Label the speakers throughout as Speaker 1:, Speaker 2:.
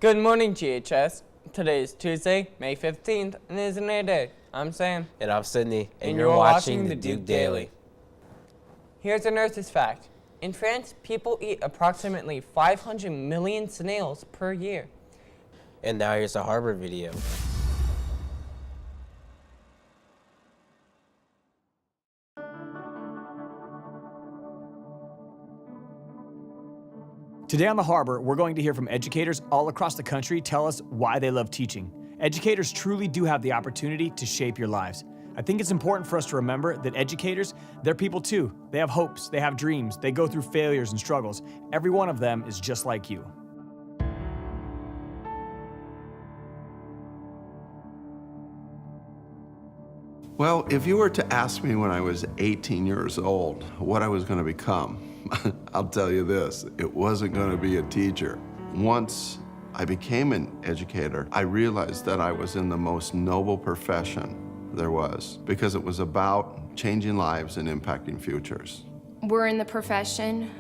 Speaker 1: Good morning, GHS. Today is Tuesday, May 15th, and it is an A Day. I'm Sam.
Speaker 2: And I'm Sydney.
Speaker 1: And you're watching the Duke Daily. Here's a nurse's fact. In France, people eat approximately 500 million snails per year.
Speaker 2: And now here's a Harvard video.
Speaker 3: Today on The Harbor, we're going to hear from educators all across the country tell us why they love teaching. Educators truly do have the opportunity to shape your lives. I think it's important for us to remember that educators, they're people too. They have hopes, they have dreams, they go through failures and struggles. Every one of them is just like you.
Speaker 4: Well, if you were to ask me when I was 18 years old what I was going to become, I'll tell you this, it wasn't going to be a teacher. Once I became an educator, I realized that I was in the most noble profession there was, because it was about changing lives and impacting futures.
Speaker 5: We're in the profession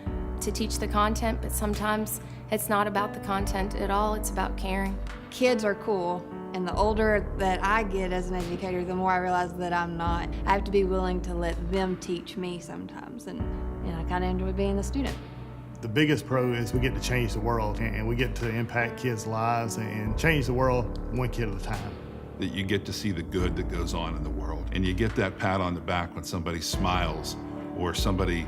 Speaker 5: to teach the content, but sometimes it's not about the content at all, it's about caring.
Speaker 6: Kids are cool, and the older that I get as an educator, the more I realize that I'm not. I have to be willing to let them teach me sometimes, and I kind of enjoy being a student.
Speaker 7: The biggest pro is we get to change the world, and we get to impact kids' lives and change the world one kid at a time.
Speaker 8: That you get to see the good that goes on in the world, and you get that pat on the back when somebody smiles or somebody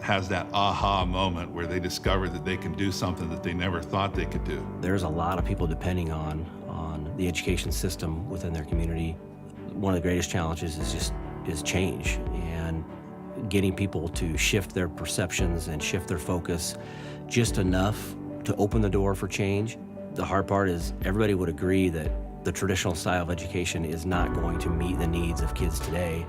Speaker 8: has that aha moment where they discover that they can do something that they never thought they could do.
Speaker 9: There's a lot of people depending on the education system within their community. One of the greatest challenges is change, and getting people to shift their perceptions and shift their focus just enough to open the door for change. The hard part is everybody would agree that the traditional style of education is not going to meet the needs of kids today,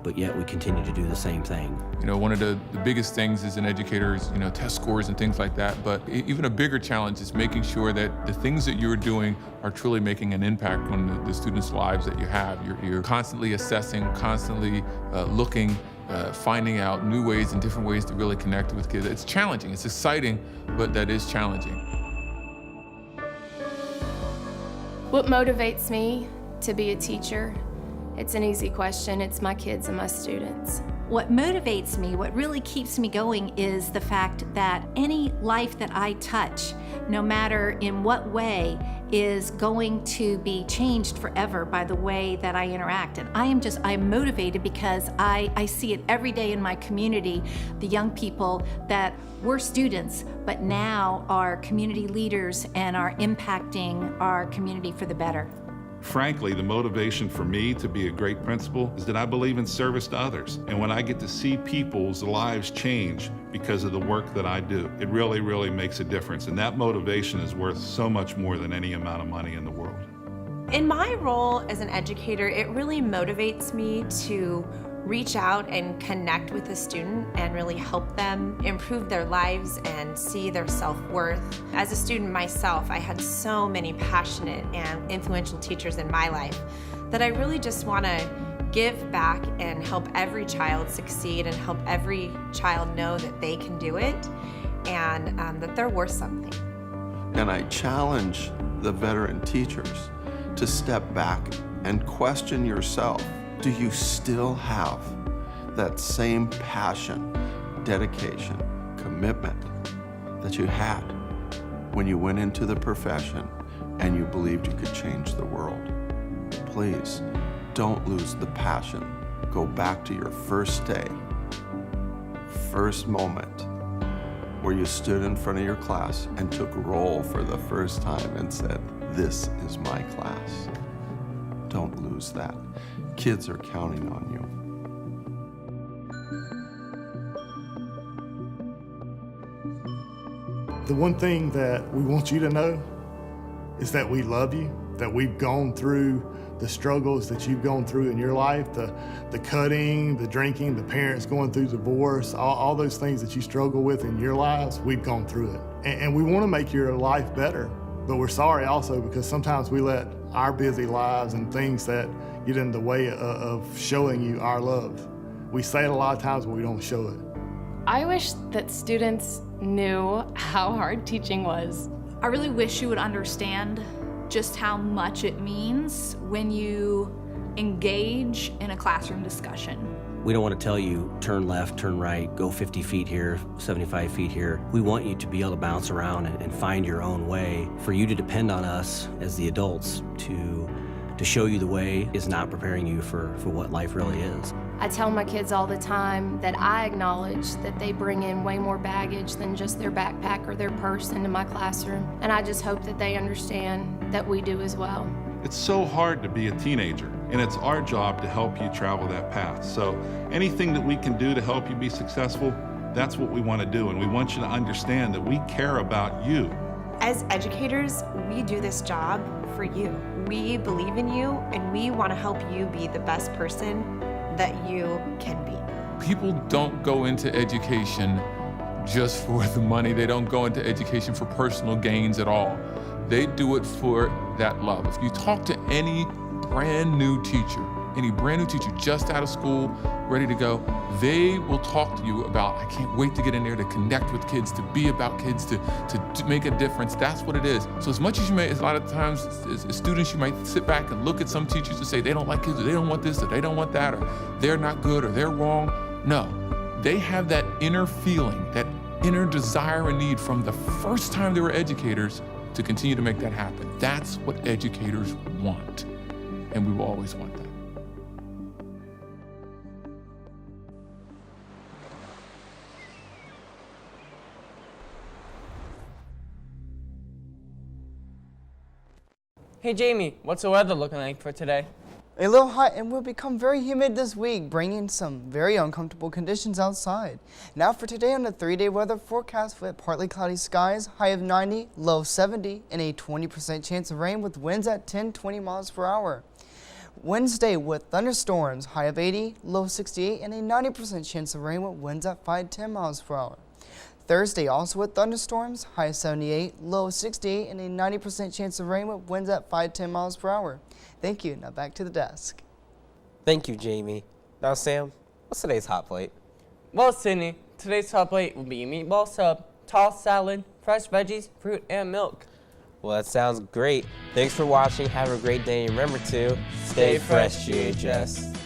Speaker 9: but yet we continue to do the same thing.
Speaker 10: You know, one of the biggest things as an educator is, test scores and things like that, but even a bigger challenge is making sure that the things that you're doing are truly making an impact on the students' lives that you have. You're constantly assessing, constantly looking, finding out new ways and different ways to really connect with kids. It's challenging, it's exciting, but that is challenging.
Speaker 5: What motivates me to be a teacher? It's an easy question. It's my kids and my students.
Speaker 11: What motivates me, what really keeps me going, is the fact that any life that I touch, no matter in what way, is going to be changed forever by the way that I interact. And I'm motivated because I see it every day in my community, the young people that were students, but now are community leaders and are impacting our community for the better.
Speaker 8: Frankly, the motivation for me to be a great principal is that I believe in service to others. And when I get to see people's lives change because of the work that I do, it really, really makes a difference. And that motivation is worth so much more than any amount of money in the world.
Speaker 12: In my role as an educator, it really motivates me to reach out and connect with a student and really help them improve their lives and see their self-worth. As a student myself, I had so many passionate and influential teachers in my life that I really just want to give back and help every child succeed and help every child know that they can do it and that they're worth something.
Speaker 4: And I challenge the veteran teachers to step back and question yourself. Do you still have that same passion, dedication, commitment that you had when you went into the profession and you believed you could change the world? Please, don't lose the passion. Go back to your first day, first moment, where you stood in front of your class and took roll for the first time and said, "This is my class." Don't lose that. Kids are counting on you.
Speaker 7: The one thing that we want you to know is that we love you, that we've gone through the struggles that you've gone through in your life, the cutting, the drinking, the parents going through divorce, all those things that you struggle with in your lives, we've gone through it. And we want to make your life better, but we're sorry also because sometimes we let our busy lives and things that get in the way of showing you our love. We say it a lot of times, but we don't show it.
Speaker 5: I wish that students knew how hard teaching was.
Speaker 13: I really wish you would understand just how much it means when you engage in a classroom discussion.
Speaker 9: We don't want to tell you, turn left, turn right, go 50 feet here, 75 feet here. We want you to be able to bounce around and find your own way. For you to depend on us as the adults to show you the way is not preparing you for what life really is.
Speaker 5: I tell my kids all the time that I acknowledge that they bring in way more baggage than just their backpack or their purse into my classroom. And I just hope that they understand that we do as well.
Speaker 8: It's so hard to be a teenager, and it's our job to help you travel that path. So anything that we can do to help you be successful, that's what we want to do. And we want you to understand that we care about you.
Speaker 12: As educators, we do this job for you. We believe in you, and we want to help you be the best person that you can be.
Speaker 10: People don't go into education just for the money. They don't go into education for personal gains at all. They do it for that love. If you talk to any brand new teacher just out of school, ready to go, they will talk to you about, I can't wait to get in there to connect with kids, to be about kids, to make a difference. That's what it is. So as much as you may, a lot of times as students, you might sit back and look at some teachers and say, they don't like kids, or they don't want this, or they don't want that, or they're not good, or they're wrong. No, they have that inner feeling, that inner desire and need from the first time they were educators to continue to make that happen. That's what educators want, and we will always want that.
Speaker 1: Hey Jamie, what's the weather looking like for today?
Speaker 14: A little hot and will become very humid this week, bringing some very uncomfortable conditions outside. Now for today on the 3-day weather forecast with partly cloudy skies, high of 90, low 70, and a 20% chance of rain with winds at 10-20 miles per hour. Wednesday with thunderstorms, high of 80, low 68, and a 90% chance of rain with winds at 5-10 miles per hour. Thursday also with thunderstorms, high of 78, low 68, and a 90% chance of rain with winds at 5-10 miles per hour. Thank you. Now back to the desk.
Speaker 2: Thank you, Jamie. Now, Sam, what's today's hot plate?
Speaker 1: Well, Sydney, today's hot plate will be meatball sub, tossed salad, fresh veggies, fruit, and milk.
Speaker 2: Well, that sounds great. Thanks for watching. Have a great day. And remember to stay fresh, GHS.